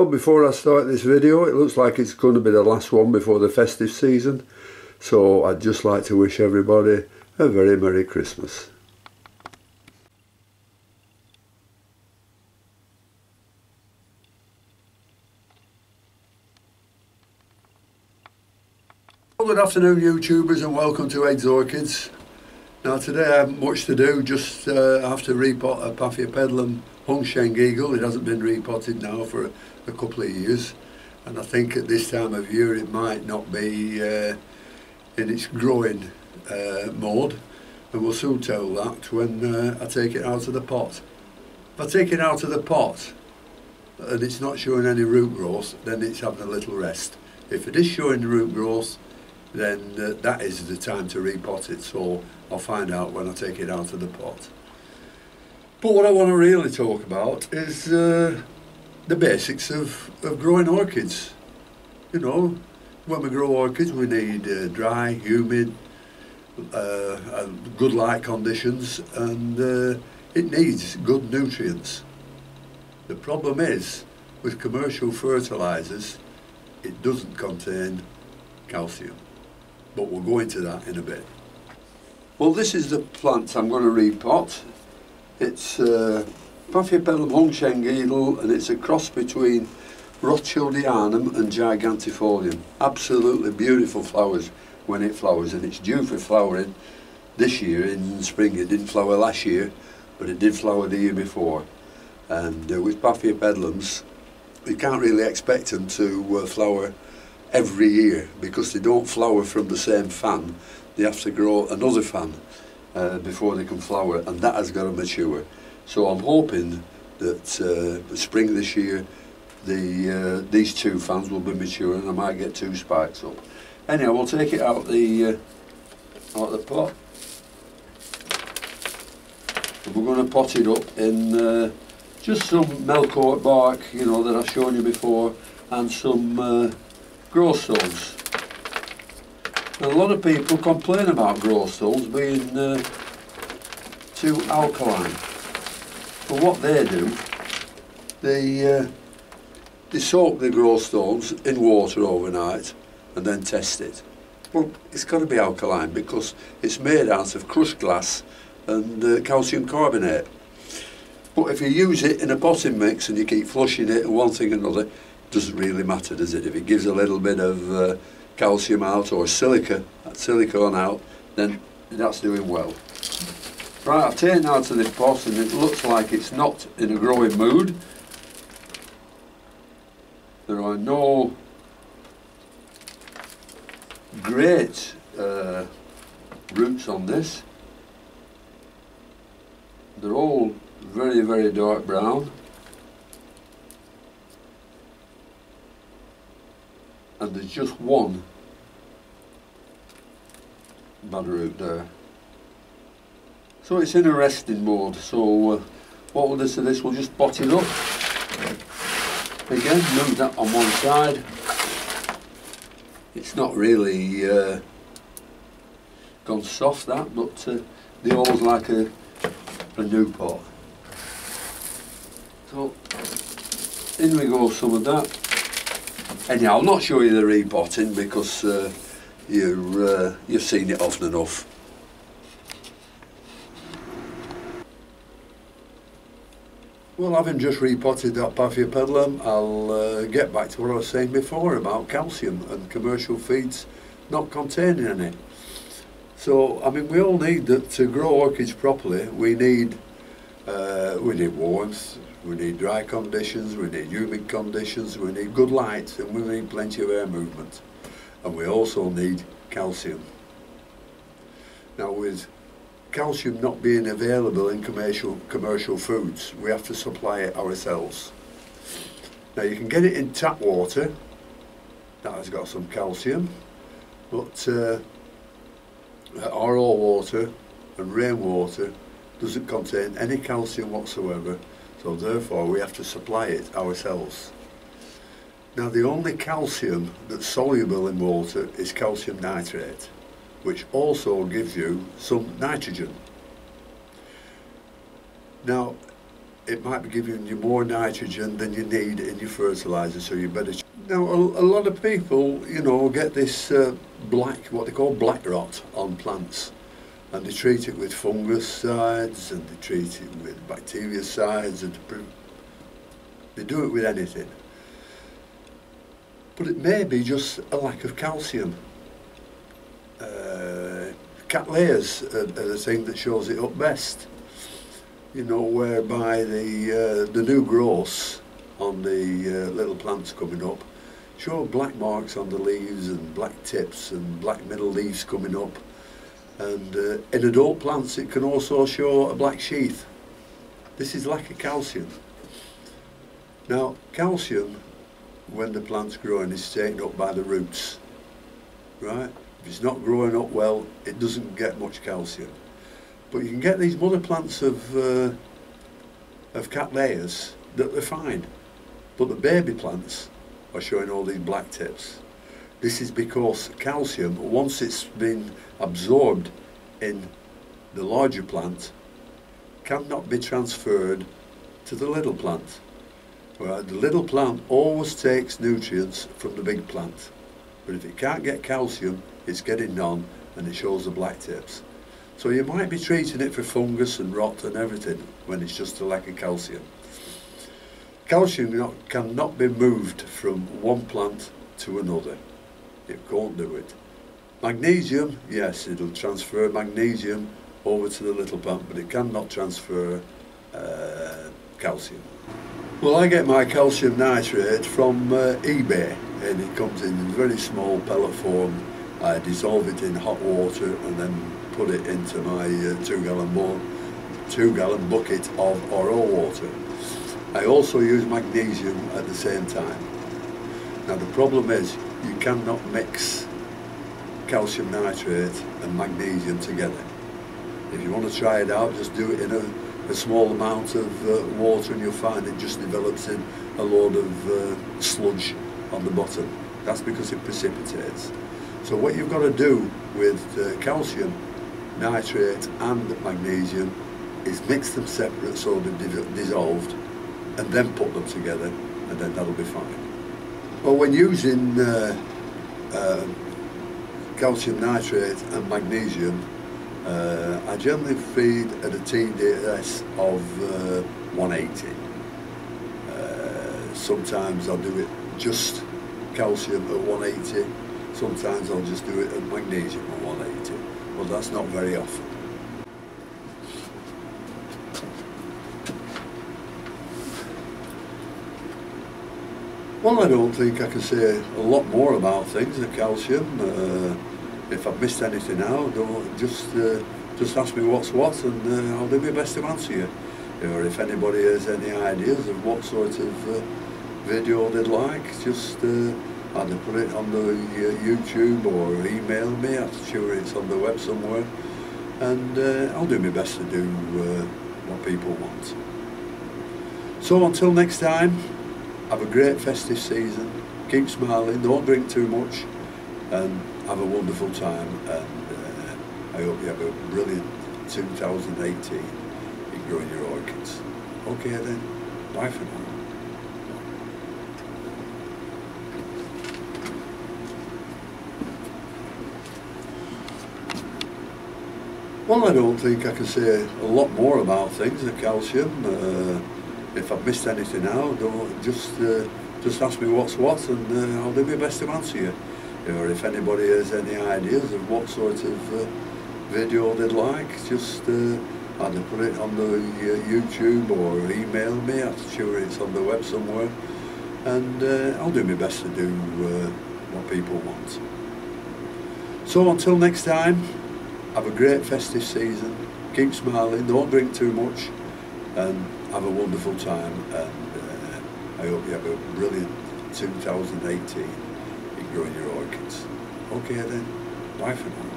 Well, before I start this video, it looks like it's going to be the last one before the festive season. So I'd just like to wish everybody a very Merry Christmas. Well, good afternoon YouTubers, and welcome to Ed's Orchids. Now today I haven't much to do, just have to repot a Paphiopedilum Hungsheng Eagle. It hasn't been repotted now for a couple of years, and I think at this time of year it might not be in its growing mode, and we'll soon tell that when I take it out of the pot. If I take it out of the pot and it's not showing any root growth, then it's having a little rest. If it is showing root growth, then that is the time to repot it, so I'll find out when I take it out of the pot. But what I want to really talk about is the basics of growing orchids. You know, when we grow orchids we need dry, humid, good light conditions, and it needs good nutrients. The problem is, with commercial fertilizers, it doesn't contain calcium. But we'll go into that in a bit. Well, this is the plant I'm going to repot. It's Paphiopedilum Hungsheng Eagle, and it's a cross between Rothschildianum and Gigantifolium. Absolutely beautiful flowers when it flowers, and it's due for flowering this year in spring. It didn't flower last year, but it did flower the year before. And with Paphiopedilums, you can't really expect them to flower every year, because they don't flower from the same fan. They have to grow another fan before they can flower, and that has got to mature. So I'm hoping that spring this year these two fans will be mature and I might get two spikes up. Anyhow, we'll take it out the pot, and we're going to pot it up in just some Melcourt bark, you know, that I've shown you before, and some grow stones. A lot of people complain about grow stones being too alkaline. But what they do, they soak the grow stones in water overnight and then test it. Well, it's got to be alkaline because it's made out of crushed glass and calcium carbonate. But if you use it in a potting mix and you keep flushing it and one thing and another, doesn't really matter, does it? If it gives a little bit of calcium out or silicone out, then that's doing well. Right, I've taken it out of this pot and it looks like it's not in a growing mood. There are no great roots on this. They're all very, very dark brown. And there's just one bad root there. So it's in a resting mode. So what we'll do to this, we'll just pot it up. Again, move that on one side. It's not really gone soft, that, but they always like a new pot. So in we go, some of that. Anyhow, I'll not show you the repotting because you've seen it often enough. Well, having just repotted that Paphiopedilum, I'll get back to what I was saying before about calcium and commercial feeds not containing any. So, I mean, we all need that to grow orchids properly. We need warmth. We need dry conditions, we need humid conditions, we need good light, and we need plenty of air movement. And we also need calcium. Now, with calcium not being available in commercial foods, we have to supply it ourselves. Now, you can get it in tap water, that has got some calcium, but RO water and rainwater doesn't contain any calcium whatsoever. So therefore we have to supply it ourselves. Now, the only calcium that's soluble in water is calcium nitrate, which also gives you some nitrogen. Now, it might be giving you more nitrogen than you need in your fertiliser, so you better... Now, a lot of people, you know, get this what they call black rot on plants, and they treat it with fungicides, and they treat it with bactericides, and they do it with anything. But it may be just a lack of calcium. Cat layers are the thing that shows it up best. You know, whereby the new growths on the little plants coming up show black marks on the leaves and black tips and black middle leaves coming up. And in adult plants it can also show a black sheath. This is lack of calcium. Now, calcium, when the plant's growing, is taken up by the roots, right? If it's not growing up well, it doesn't get much calcium. But you can get these mother plants of cattleyas that are fine, but the baby plants are showing all these black tips. This is because calcium, once it's been absorbed in the larger plant, cannot be transferred to the little plant. Right? The little plant always takes nutrients from the big plant, but if it can't get calcium, it's getting none, and it shows the black tips. So you might be treating it for fungus and rot and everything when it's just a lack of calcium. Calcium cannot be moved from one plant to another. It can't do it. Magnesium, yes, it'll transfer magnesium over to the little plant, but it cannot transfer calcium. Well, I get my calcium nitrate from eBay, and it comes in very small pellet form. I dissolve it in hot water and then put it into my 2-gallon bucket of oil water. I also use magnesium at the same time. Now the problem is you cannot mix calcium nitrate and magnesium together. If you want to try it out, just do it in a small amount of water, and you'll find it just develops in a load of sludge on the bottom. That's because it precipitates. So what you've got to do with calcium nitrate and magnesium is mix them separate so they're dissolved, and then put them together, and then that'll be fine. Well, when using calcium nitrate and magnesium, I generally feed at a TDS of 180. Sometimes I'll do it just calcium at 180, sometimes I'll just do it at magnesium at 180, but that's not very often. Well, I don't think I can say a lot more about things than calcium. If I've missed anything out, just ask me what's what, and I'll do my best to answer you. Or if anybody has any ideas of what sort of video they'd like, just either put it on the YouTube or email me. I'm sure it's on the web somewhere, and I'll do my best to do what people want. So until next time, have a great festive season, keep smiling, don't drink too much, and have a wonderful time, and I hope you have a brilliant 2018 in growing your orchids. Okay then, bye for now. Well, I don't think I can say a lot more about things than calcium. If I've missed anything out, just ask me what's what, and I'll do my best to answer you. Or if anybody has any ideas of what sort of video they'd like, just either put it on the YouTube or email me. I'm sure it's on the web somewhere, and I'll do my best to do what people want. So until next time, have a great festive season, keep smiling, don't drink too much, and have a wonderful time, and I hope you have a brilliant 2018 in growing your orchids. Okay then, bye for now.